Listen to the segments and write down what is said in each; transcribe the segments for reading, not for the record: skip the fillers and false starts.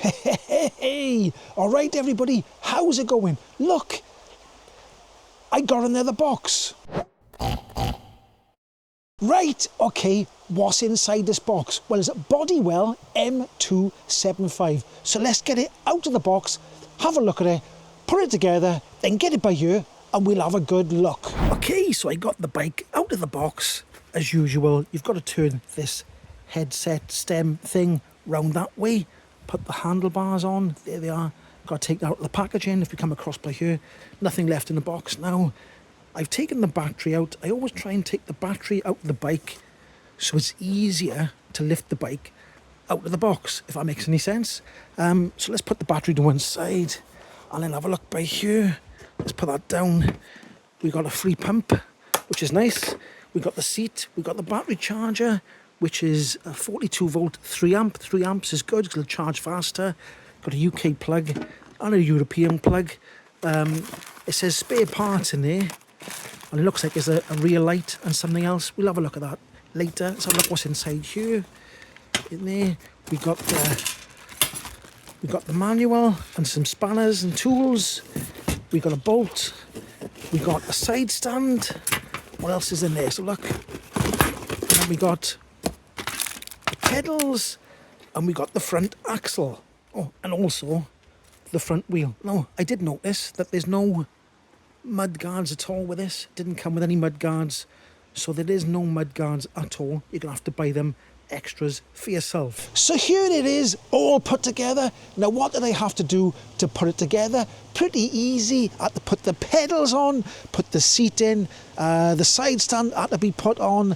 Hey, all right, everybody, how's it going? Look, I got another box. Right, okay, what's inside this box? Well, it's a Bodywel M275. So let's get it out of the box, have a look at it, put it together, then get it by here, and we'll have a good look. Okay, so I got the bike out of the box. As usual, you've got to turn this headset stem thing round that way, put the handlebars on, there they are. Got to take that out of the packaging if you come across by here. Nothing left in the box now. I've taken the battery out. I always try and take the battery out of the bike so it's easier to lift the bike out of the box, if that makes any sense. So let's put the battery to one side and then have a look by here. Let's put that down. We got a free pump, which is nice. We got the seat, we got the battery charger, which is a 42 volt 3 amp. 3 amps is good because it'll charge faster. Got a UK plug and a European plug. It says spare parts in there, and it looks like there's a rear light and something else. We'll have a look at that later. Let's have a look what's inside here. In there, we got the manual and some spanners and tools. We got a bolt. We got a side stand. What else is in there? So look, and then we got the pedals, and we got the front axle. Oh, and also the front wheel. Now, I did notice that there's no mud guards at all with this. It didn't come with any mud guards, so there is no mud guards at all. You're gonna have to buy them extras for yourself. So here it is, all put together. Now, what did I have to do to put it together? Pretty easy. I had to put the pedals on, put the seat in, the side stand had to be put on,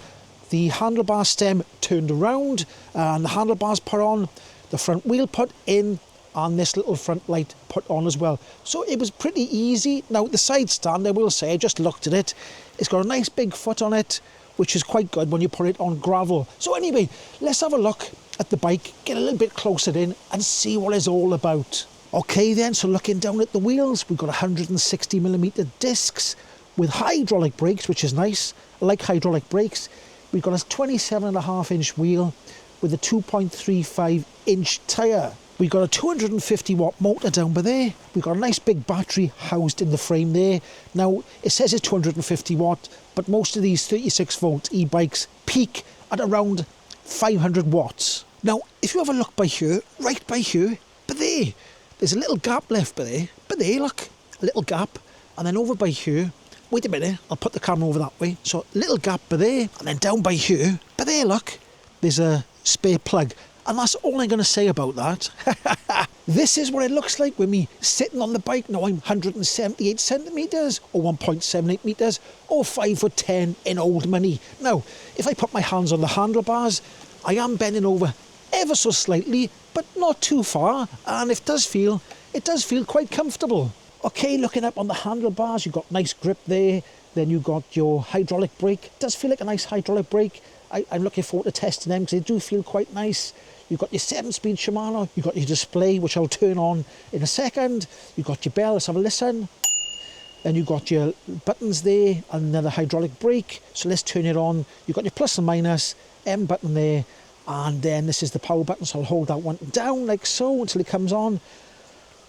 the handlebar stem turned around, and the handlebars put on, the front wheel put in, and this little front light put on as well. So it was pretty easy. Now, the side stand, I will say, I just looked at it. It's got a nice big foot on it, which is quite good when you put it on gravel. So anyway, let's have a look at the bike, get a little bit closer in and see what it's all about. Okay then, so looking down at the wheels, we've got 160mm discs with hydraulic brakes, which is nice. I like hydraulic brakes. We've got a 27.5-inch wheel with a 2.35-inch tyre. We've got a 250 watt motor down by there. We've got a nice big battery housed in the frame there. Now, it says it's 250 watt, but most of these 36 volt e-bikes peak at around 500 watts. Now, if you have a look by here, right by here, but there's a little gap left by there, look, a little gap. And then over by here, wait a minute, I'll put the camera over that way. So, little gap by there, and then down by here, but there, look, there's a spare plug. And that's all I'm going to say about that. This is what it looks like with me sitting on the bike. Now, I'm 178 centimetres or 1.78 metres or 5'10" in old money. Now, if I put my hands on the handlebars, I am bending over ever so slightly, but not too far. And it does feel quite comfortable. Okay, looking up on the handlebars, you've got nice grip there. Then you've got your hydraulic brake. It does feel like a nice hydraulic brake. I'm looking forward to testing them because they do feel quite nice. You've got your 7-speed Shimano, you've got your display, which I'll turn on in a second. You've got your bell, let's have a listen. Then you've got your buttons there, and another hydraulic brake. So let's turn it on. You've got your plus and minus, M button there, and then this is the power button, so I'll hold that one down like so until it comes on.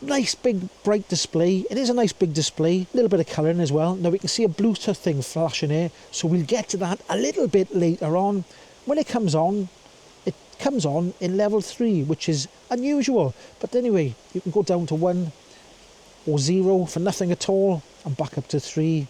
Nice big bright display. It is a nice big display, a little bit of colouring as well. Now we can see a Bluetooth thing flashing here, so we'll get to that a little bit later on. When it comes on in level 3, which is unusual. But anyway, you can go down to 1 or 0 for nothing at all, and back up to 3.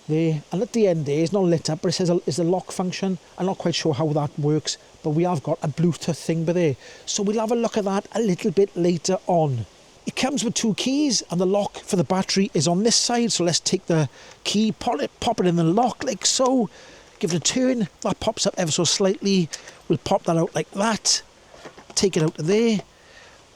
There, and at the end there, it's not lit up, but it says it's a lock function. I'm not quite sure how that works, but we have got a Bluetooth thing by there. So we'll have a look at that a little bit later on. It comes with 2 keys, and the lock for the battery is on this side. So let's take the key, pop it in the lock like so. Give it a turn, that pops up ever so slightly. We'll pop that out like that. Take it out of there.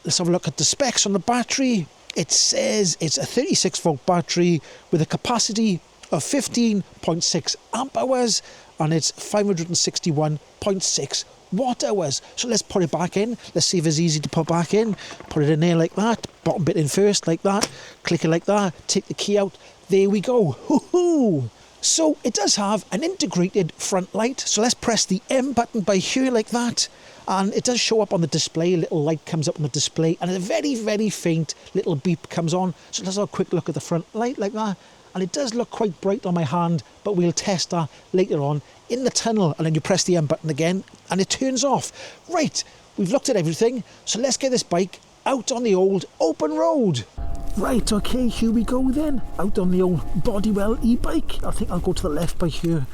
Let's have a look at the specs on the battery. It says it's a 36 volt battery with a capacity of 15.6 amp hours, and it's 561.6 watt hours. So let's put it back in. Let's see if it's easy to put back in. Put it in there like that. Bottom bit in first like that. Click it like that. Take the key out. There we go. Hoo-hoo! So it does have an integrated front light. So let's press the M button by here like that. And it does show up on the display. A little light comes up on the display and a very, very faint little beep comes on. So let's have a quick look at the front light like that. And it does look quite bright on my hand, but we'll test that later on in the tunnel. And then you press the M button again and it turns off. Right, we've looked at everything. So let's get this bike out on the old open road. Right, okay, here we go then. Out on the old Bodywel e-bike. I think I'll go to the left by here.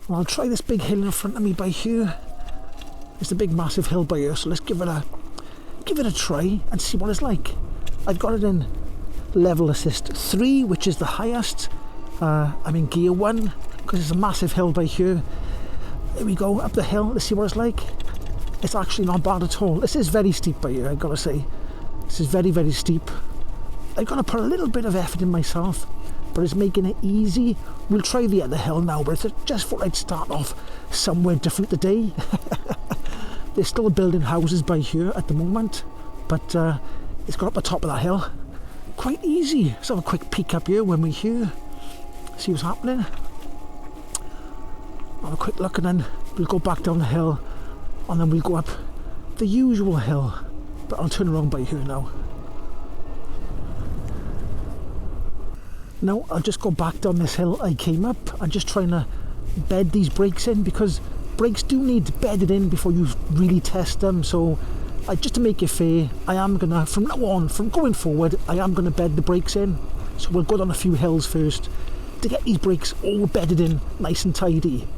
And I'll try this big hill in front of me by here. It's a big massive hill by here, so let's give it a try and see what it's like. I've got it in level assist 3, which is the highest. I'm in gear 1 because it's a massive hill by here. There we go, up the hill. Let's see what it's like. It's actually not bad at all. This is very steep by here, I've got to say. This is very, very steep. I've got to put a little bit of effort in myself, but it's making it easy. We'll try the other hill now, but it's just thought I'd start off somewhere different today. They're still building houses by here at the moment, but it's got up the top of that hill. Quite easy. Let's have a quick peek up here when we're here. See what's happening. Have a quick look and then we'll go back down the hill and then we'll go up the usual hill. But I'll turn around by here now. Now I'll just go back down this hill I came up. I'm just trying to bed these brakes in because brakes do need bedded in before you really test them. So just to make it fair, I am gonna, from now on, from going forward, I am gonna bed the brakes in. So we'll go down a few hills first to get these brakes all bedded in nice and tidy.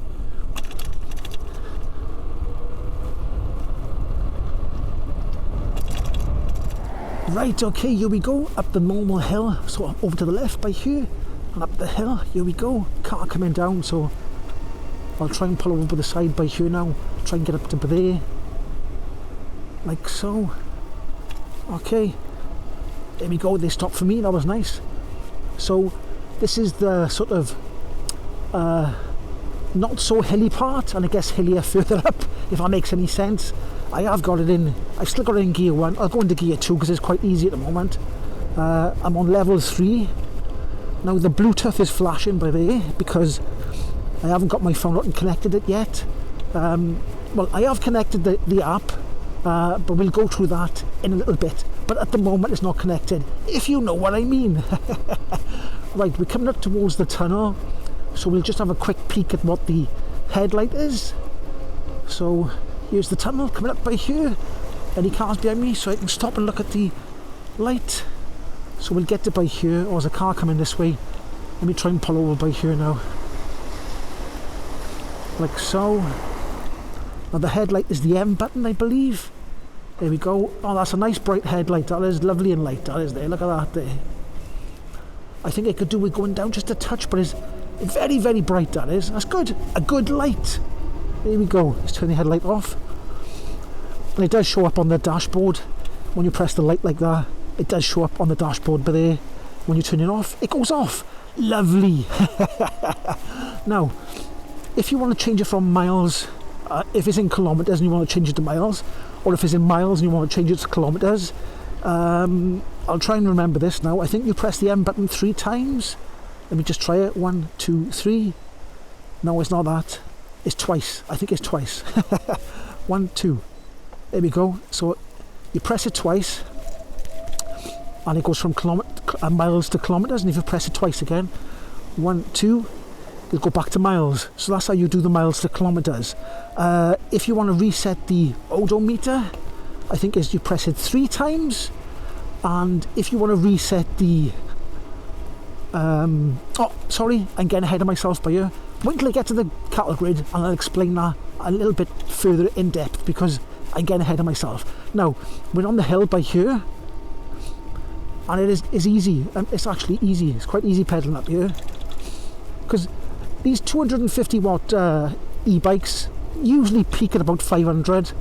Right, okay, here we go, up the normal hill, so over to the left by here, and up the hill, here we go, car coming down, so I'll try and pull over to the side by here now, try and get up to there, like so. Okay, there we go, they stopped for me, that was nice. So, this is the sort of not so hilly part, and I guess hillier further up, if that makes any sense. I have got it in, I've still got it in gear 1, I'll go into gear 2 because it's quite easy at the moment. I'm on level 3. Now the Bluetooth is flashing by there because I haven't got my phone out and connected it yet. Well, I have connected the app, but we'll go through that in a little bit. But at the moment it's not connected, if you know what I mean. Right, we're coming up towards the tunnel, so we'll just have a quick peek at what the headlight is. So here's the tunnel coming up by here. Any cars behind me, so I can stop and look at the light. So we'll get to by here. Oh, there's a car coming this way. Let me try and pull over by here now. Like so. Now the headlight is the M button, I believe. There we go. Oh, that's a nice bright headlight. That is lovely and light. That is there. Look at that there. I think it could do with going down just a touch, but it's very, very bright. That is. That's good. A good light. There we go. Let's turn the headlight off. And it does show up on the dashboard when you press the light like that. It does show up on the dashboard, but there, when you turn it off, it goes off. Lovely. Now, if you want to change it from miles, if it's in kilometers and you want to change it to miles, or if it's in miles and you want to change it to kilometers, I'll try and remember this now. I think you press the M button 3 times. Let me just try it. 1, 2, 3. No, it's not that. It's twice. I think it's twice. 1, 2. There we go. So you press it twice and it goes from miles to kilometers, and if you press it twice again, 1, 2, it'll go back to miles. So that's how you do the miles to kilometers. If you want to reset the odometer, I think is you press it 3 times, and if you want to reset the oh, sorry, I'm getting ahead of myself by here. Wait till I get to the cattle grid and I'll explain that a little bit further in depth because I'm getting ahead of myself. Now, we're on the hill by here, and it is easy. It's actually easy. It's quite easy pedaling up here because these 250 watt e-bikes usually peak at about 500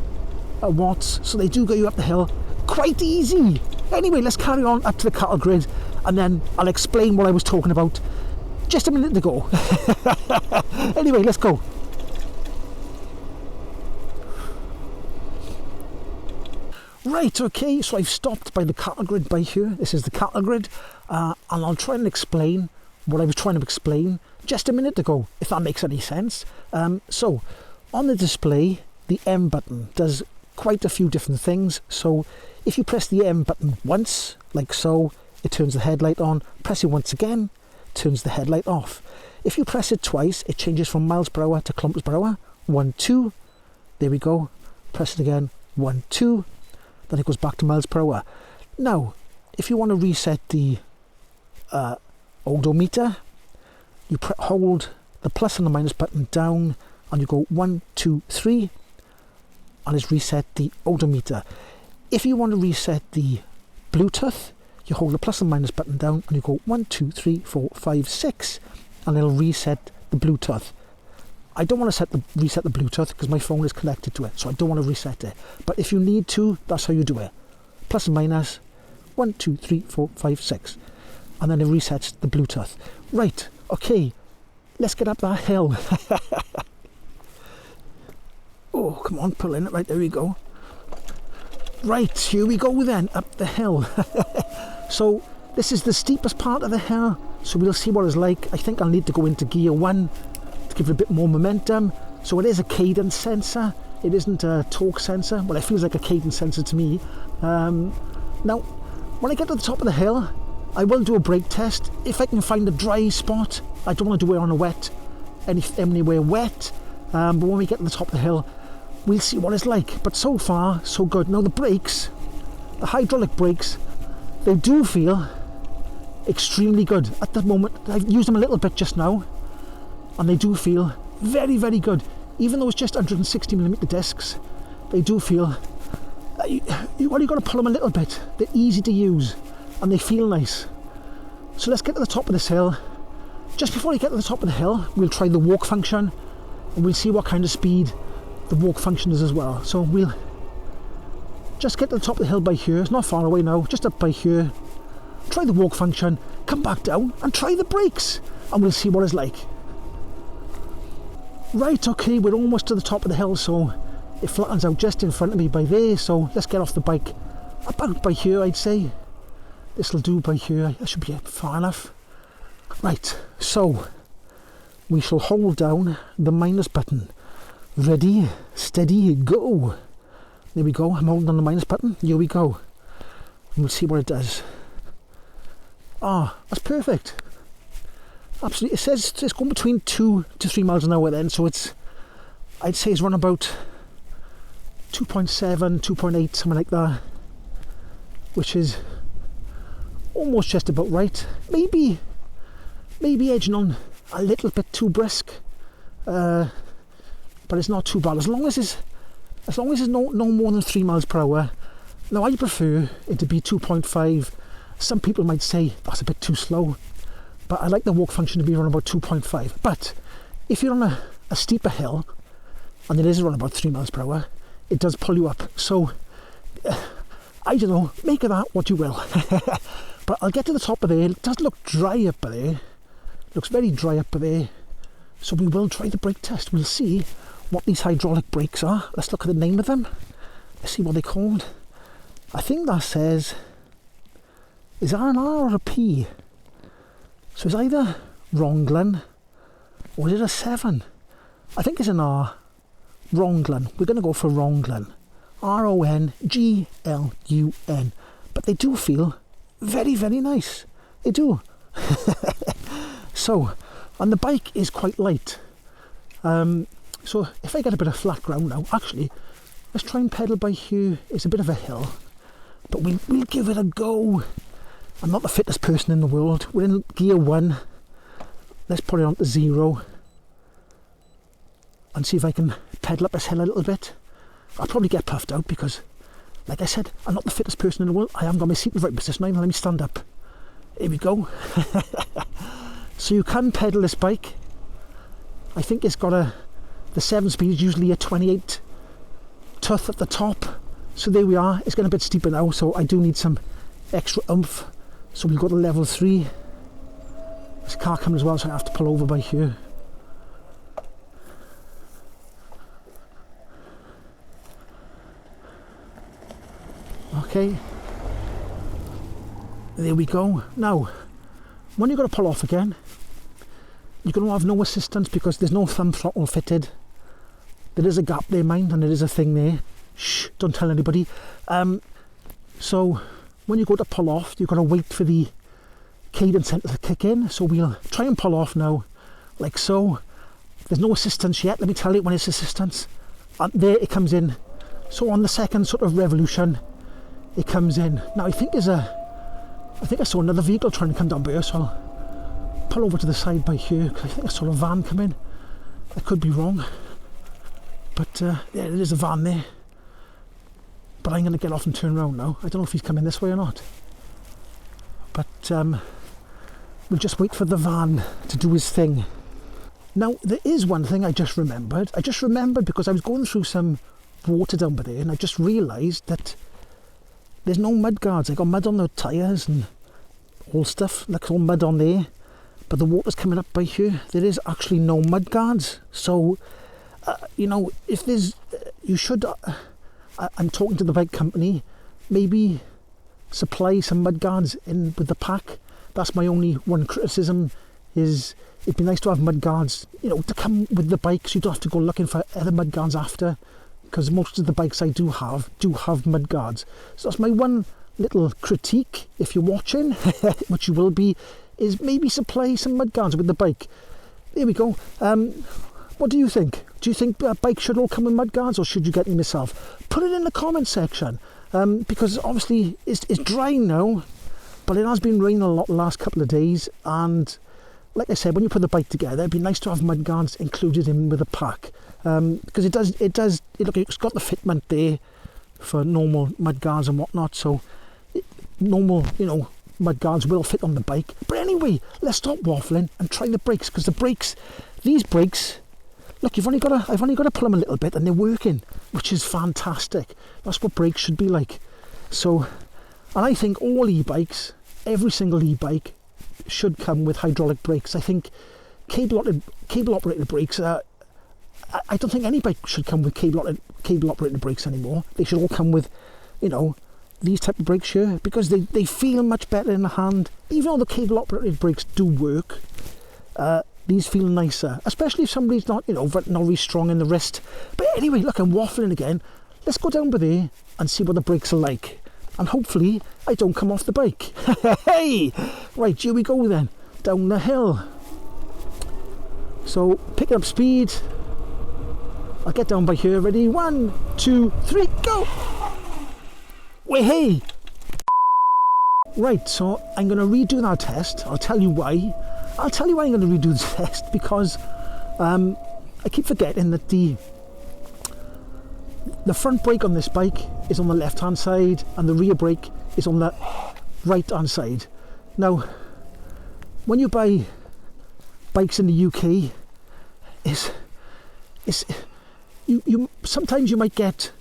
watts, so they do get you up the hill quite easy. Anyway, let's carry on up to the cattle grid and then I'll explain what I was talking about just a minute ago. Anyway, let's go. Right, okay, so I've stopped by the cattle grid by here. This is the cattle grid, and I'll try and explain what I was trying to explain just a minute ago, if that makes any sense. So on the display, the M button does quite a few different things. So if you press the M button once, like so, it turns the headlight on. Press it once again, turns the headlight off. If you press it twice, it changes from miles per hour to kilometers per hour. 1, 2, there we go. Press it again, 1, 2, then it goes back to miles per hour. Now, if you want to reset the odometer, you hold the plus and the minus button down, and you go 1, 2, 3, and it's reset the odometer. If you want to reset the Bluetooth, you hold the plus and minus button down, and you go 1, 2, 3, 4, 5, 6, and it'll reset the Bluetooth. I don't want to reset the Bluetooth because my phone is connected to it, so I don't want to reset it. But if you need to, that's how you do it. Plus and minus, 1, 2, 3, 4, 5, 6. And then it resets the Bluetooth. Right, okay, let's get up that hill. Oh, come on, pull in. Right, there we go. Right, here we go then, up the hill. So, this is the steepest part of the hill, so we'll see what it's like. I think I'll need to go into gear 1 to give it a bit more momentum. So it is a cadence sensor, it isn't a torque sensor. Well, it feels like a cadence sensor to me. Now, when I get to the top of the hill, I will do a brake test. If I can find a dry spot, I don't want to do it on a wet, anywhere wet. But when we get to the top of the hill, we'll see what it's like. But so far, so good. Now the brakes, the hydraulic brakes, they do feel extremely good at the moment. I've used them a little bit just now, and they do feel very, very good. Even though it's just 160mm discs, they do feel, you only got to pull them a little bit. They're easy to use, and they feel nice. So let's get to the top of this hill. Just before we get to the top of the hill, we'll try the walk function, and we'll see what kind of speed the walk function is as well. So we'll just get to the top of the hill by here. It's not far away now, just up by here. Try the walk function, come back down and try the brakes, and we'll see what it's like. Right, okay, we're almost to the top of the hill, so it flattens out just in front of me by there. So let's get off the bike about by here, I'd say. This'll do by here. I should be far enough. Right, so we shall hold down the minus button. Ready, steady, go. There we go. I'm holding on the minus button. Here we go. And we'll see what it does. Ah, that's perfect. Absolutely. It says it's going between 2 to 3 miles an hour then, so I'd say it's run about 2.7, 2.8, something like that, which is almost just about right. Maybe edging on a little bit too brisk, but it's not too bad as long as it's no more than 3 miles per hour. Now I prefer it to be 2.5. Some people might say that's a bit too slow, but I like the walk function to be around about 2.5. But if you're on a steeper hill and it is around about 3 miles per hour, it does pull you up. So I don't know, make of that what you will. But I'll get to the top of there. It does look dry up there. Looks very dry up there. So we will try the brake test. We'll see what these hydraulic brakes are. Let's look at the name of them. Let's see what they're called. I think that says, is that an R or a P? So it's either Ronglan or is it a 7? I think it's an R. Ronglan. We're going to go for Ronglan. R-O-N-G-L-U-N. But they do feel very, very nice. They do. So, and the bike is quite light. So if I get a bit of flat ground now, actually, let's try and pedal by here. It's a bit of a hill, but we'll give it a go. I'm not the fittest person in the world. We're in gear 1. Let's put it on to 0 and see if I can pedal up this hill a little bit. I'll probably get puffed out because, like I said, I'm not the fittest person in the world. I haven't got my seat in the right position. Let me stand up. Here we go. So you can pedal this bike. I think it's got the 7-speed is usually a 28 tooth at the top. So there we are. It's getting a bit steeper now, so I do need some extra oomph. So we'll go to level 3. There's a car coming as well, so I have to pull over by here. Okay. There we go. Now, when you're going to pull off again, you're going to have no assistance because there's no thumb throttle fitted. There is a gap there, mind, and there is a thing there. Shh, don't tell anybody. So when you go to pull off, you've got to wait for the cadence center to kick in. So we'll try and pull off now, like so. There's no assistance yet, let me tell you when it's assistance. And there it comes in. So on the second sort of revolution, it comes in. Now I think I saw another vehicle trying to come down by here, so I'll pull over to the side by here, because I think I saw a van come in. I could be wrong. But yeah, there is a van there. But I'm going to get off and turn around now. I don't know if he's coming this way or not. But we'll just wait for the van to do his thing. Now, there is one thing I just remembered. I just remembered because I was going through some water down by there, and I just realised that there's no mud guards. I got mud on the tyres and all stuff, like all mud on there. But the water's coming up by here. There is actually no mud guards. So, you know, if there's... you should... I'm talking to the bike company, maybe supply some mud guards in with the pack. That's my only one criticism, is it'd be nice to have mud guards, you know, to come with the bike, so you don't have to go looking for other mud guards after, because most of the bikes I do have mud guards. So that's my one little critique, if you're watching, which you will be, is maybe supply some mud guards with the bike. There we go. What do you think? Do you think bikes should all come with mud guards, or should you get them yourself? Put it in the comment section, because obviously it's dry now, but it has been raining a lot the last couple of days, and like I said, when you put the bike together, it'd be nice to have mud guards included in with the pack, because look, it's got the fitment there for normal mud guards and whatnot, so normal, you know, mud guards will fit on the bike. But anyway, let's stop waffling and try the brakes, because the brakes, these brakes, look, I've only got to pull them a little bit and they're working, which is fantastic. That's what brakes should be like. So, and I think all e-bikes, every single e-bike, should come with hydraulic brakes. I think cable operated brakes, I don't think any bike should come with cable operated brakes anymore. They should all come with, you know, these type of brakes here, because they feel much better in the hand. Even though the cable operated brakes do work, these feel nicer, especially if somebody's not, you know, not really strong in the wrist. But anyway, look, I'm waffling again. Let's go down by there and see what the brakes are like. And hopefully I don't come off the bike. Hey! Right, here we go then. Down the hill. So, picking up speed. I'll get down by here. Ready? 1, 2, 3, go! Wait, hey! Right, so I'm going to redo that test. I'll tell you why. I'm going to redo the test, because I keep forgetting that the front brake on this bike is on the left hand side and the rear brake is on the right hand side. Now, when you buy bikes in the UK, you sometimes you might get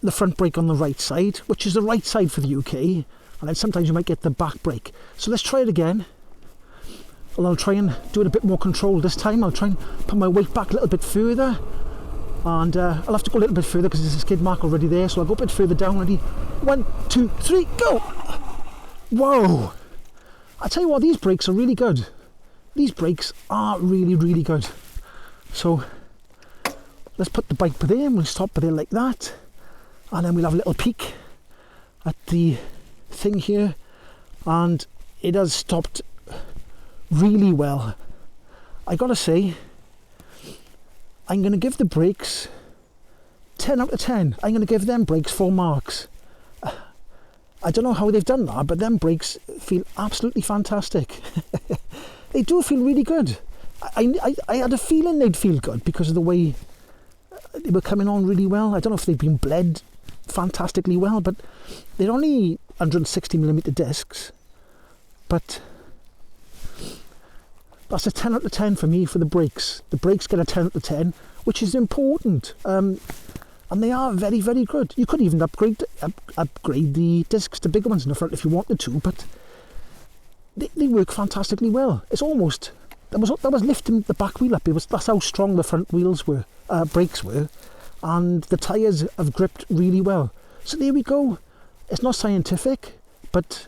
the front brake on the right side, which is the right side for the UK, and then sometimes you might get the back brake. So let's try it again. Well, I'll try and do it a bit more controlled this time. I'll try and put my weight back a little bit further, and I'll have to go a little bit further because there's a skid mark already there, so I'll go a bit further down. Ready? 1, 2, 3, go! Whoa! I tell you what, these brakes are really good. These brakes are really, really good. So let's put the bike by there, and we'll stop by there like that, and then we'll have a little peek at the thing here, and it has stopped really well. I gotta say, I'm gonna give the brakes 10 out of 10. I'm gonna give them brakes 4 marks. I don't know how they've done that, but them brakes feel absolutely fantastic. They do feel really good. I had a feeling they'd feel good because of the way they were coming on really well. I don't know if they've been bled fantastically well, but they're only 160mm discs, but that's a 10 out of 10 for me for the brakes. The brakes get a 10 out of 10, which is important. And they are very, very good. You could even upgrade the discs to bigger ones in the front if you wanted to, but they work fantastically well. It's almost, that was lifting the back wheel up. That's how strong the front wheels were, brakes were, and the tyres have gripped really well. So there we go. It's not scientific, but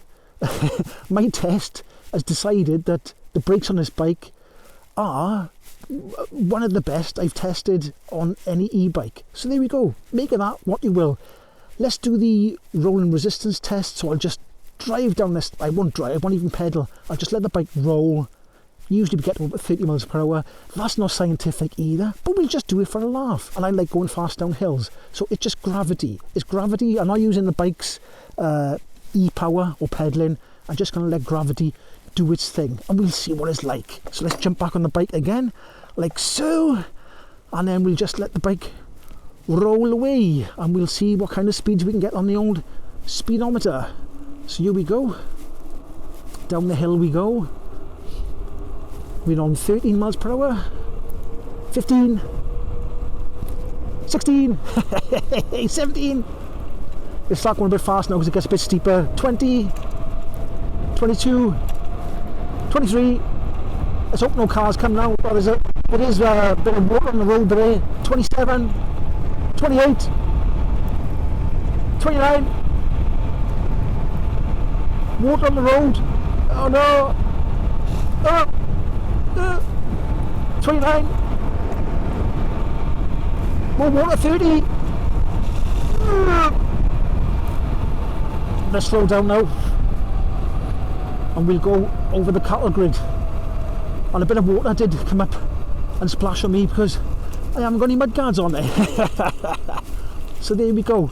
my test has decided that the brakes on this bike are one of the best I've tested on any e-bike. So there we go, make of that what you will. Let's do the rolling resistance test. So I'll just drive down this, I won't even pedal, I'll just let the bike roll. Usually we get to about 30 miles per hour. That's not scientific either, but we'll just do it for a laugh. And I like going fast down hills. So it's just gravity. It's gravity. I'm not using the bike's e-power or pedaling. I'm just going to let gravity do its thing. And we'll see what it's like. So let's jump back on the bike again, like so. And then we'll just let the bike roll away. And we'll see what kind of speeds we can get on the old speedometer. So here we go. Down the hill we go. We're on 13 miles per hour, 15, 16, 17. Let's start going a bit fast now because it gets a bit steeper. 20, 22, 23. Let's hope no cars come now. Well, it is a bit of water on the road today. 27, 28, 29. Water on the road. Oh no. Oh. 29. More water. 30. Let's slow down now, and we'll go over the cattle grid. And a bit of water did come up and splash on me because I haven't got any mud guards on there. So there we go.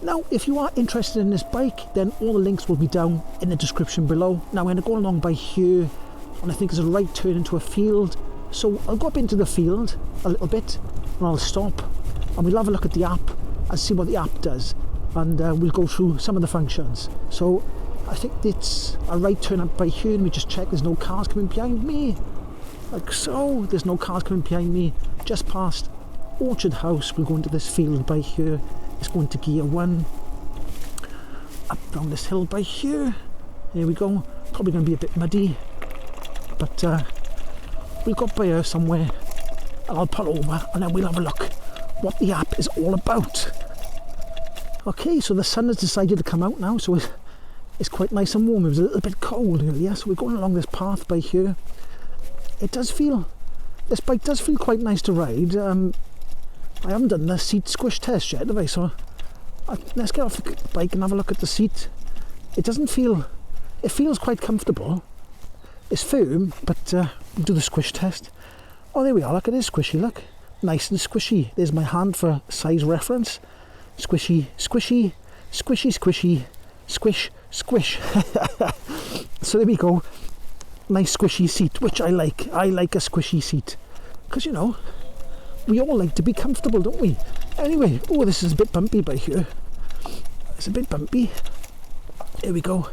Now, if you are interested in this bike, then all the links will be down in the description below. Now, I'm going to go along by here, and I think there's a right turn into a field. So I'll go up into the field a little bit, and I'll stop, and we'll have a look at the app and see what the app does. And we'll go through some of the functions. So I think it's a right turn up by here, and we just check there's no cars coming behind me. Like so, there's no cars coming behind me. Just past Orchard House, we'll go into this field by here. It's going to gear 1. Up down this hill by here. Here we go. Probably going to be a bit muddy, but we'll go up by here somewhere, and I'll pull over, and then we'll have a look what the app is all about. Okay, so the sun has decided to come out now, so it's quite nice and warm. It was a little bit cold earlier, so we're going along this path by here. This bike does feel quite nice to ride. I haven't done the seat squish test yet, have I? So let's get off the bike and have a look at the seat. It feels quite comfortable. It's firm, but we'll do the squish test. Oh, there we are, look, it is squishy, look. Nice and squishy. There's my hand for size reference. Squishy, squishy, squishy, squishy, squish, squish. So there we go. Nice squishy seat, which I like. I like a squishy seat. Because, you know, we all like to be comfortable, don't we? Anyway, oh, this is a bit bumpy by here. It's a bit bumpy. Here we go.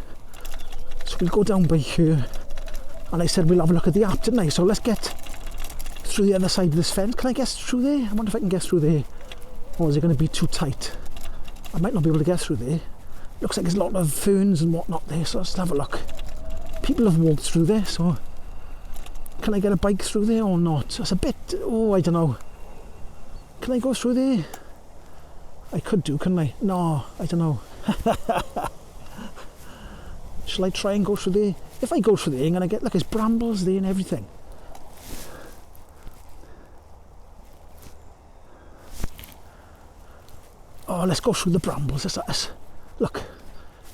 So we'll go down by here. And I said we'll have a look at the app, didn't I? So let's get through the other side of this fence. Can I get through there? I wonder if I can get through there. Or is it going to be too tight? I might not be able to get through there. Looks like there's a lot of ferns and whatnot there, so let's have a look. People have walked through there, so can I get a bike through there or not? That's a bit, oh, I don't know. Can I go through there? I could do, couldn't I? No, I don't know. Shall I try and go through there? If I go through there, I'm going to get, look, there's brambles there and everything. Oh, let's go through the brambles. Look,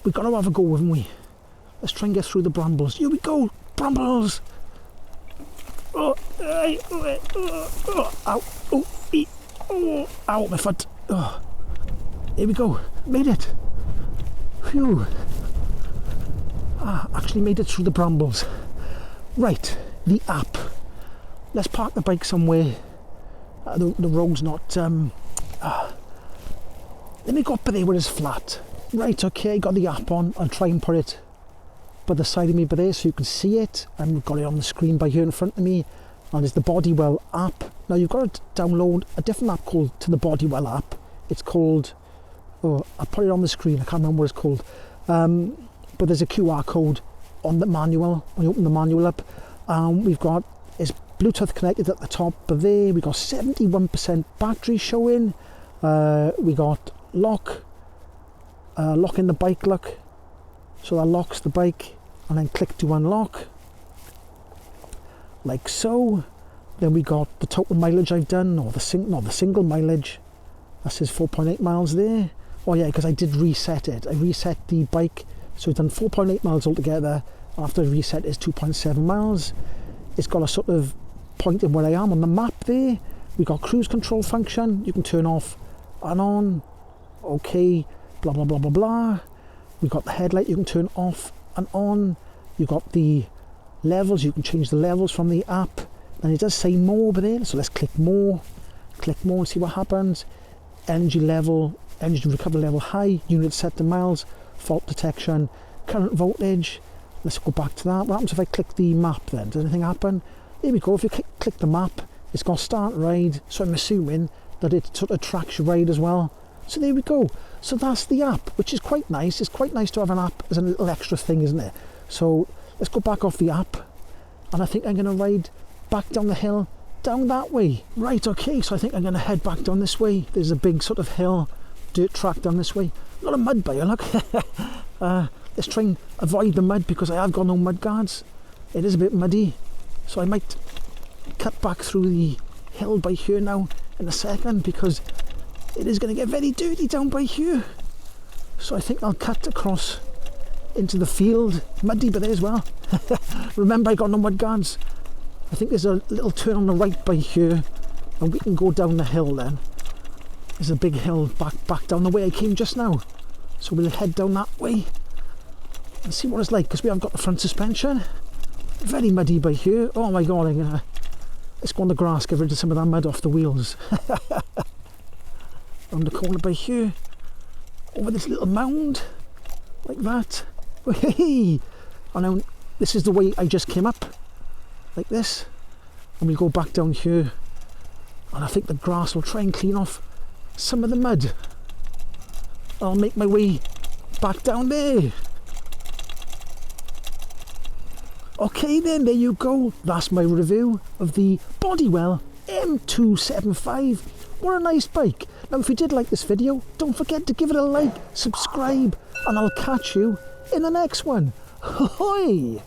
we've got to have a go, haven't we? Let's try and get through the brambles. Here we go, brambles! Oh, ow, oh, ow, my foot. Oh. Here we go, made it. Phew. Actually made it through the brambles. Right, the app. Let's park the bike somewhere. The road's not... Let me go up there where it's flat. Right, okay, got the app on. I'll try and put it by the side of me by there so you can see it, and we've got it on the screen by here in front of me, and it's the Bodywel app. Now you've got to download a different app called to the Bodywel app. It's called, oh, I'll put it on the screen, I can't remember what it's called, but there's a QR code on the manual when you open the manual up. We've got, it's Bluetooth connected at the top of there. We got 71% battery showing. We got lock in the bike, look, so that locks the bike, and then click to unlock like so. Then we got the total mileage I've done, or the single mileage. That says 4.8 miles there. Oh yeah, because I did reset it. I reset the bike, so it's done 4.8 miles altogether. After I reset, it's 2.7 miles. It's got a sort of pointing where I am on the map there. We got cruise control function. You can turn off and on. Okay, blah blah blah blah blah. We got the headlight. You can turn off and on. You got the levels. You can change the levels from the app. And it does say more over there. So let's click more. Click more and see what happens. Energy level, energy recovery level high. Units set to miles. Fault detection. Current voltage. Let's go back to that. What happens if I click the map then? Does anything happen? There we go. If you click the map, it's got start ride. So I'm assuming that it sort of tracks your ride as well. So there we go. So that's the app, which is quite nice. It's quite nice to have an app as a little extra thing, isn't it? So let's go back off the app. And I think I'm going to ride back down the hill, down that way. Right, okay. So I think I'm going to head back down this way. There's a big sort of hill, dirt track down this way. A lot of mud by you, look. Let's try and avoid the mud because I have got no mud guards. It is a bit muddy, so I might cut back through the hill by here now in a second because it is going to get very dirty down by here. So I think I'll cut across into the field, muddy by there as well. Remember, I got no mud guards. I think there's a little turn on the right by here and we can go down the hill then. There's a big hill back down the way I came just now. So we'll head down that way and see what it's like, because we haven't got the front suspension. Very muddy by here. Oh my god, let's go on the grass, get rid of some of that mud off the wheels. On the corner by here, over this little mound, like that. Hey! And now this is the way I just came up, like this. And we'll go back down here, and I think the grass will try and clean off some of the mud. I'll make my way back down there. Okay then, there you go. That's my review of the Bodywel M275. What a nice bike. Now if you did like this video, don't forget to give it a like, subscribe, and I'll catch you in the next one. Ahoy!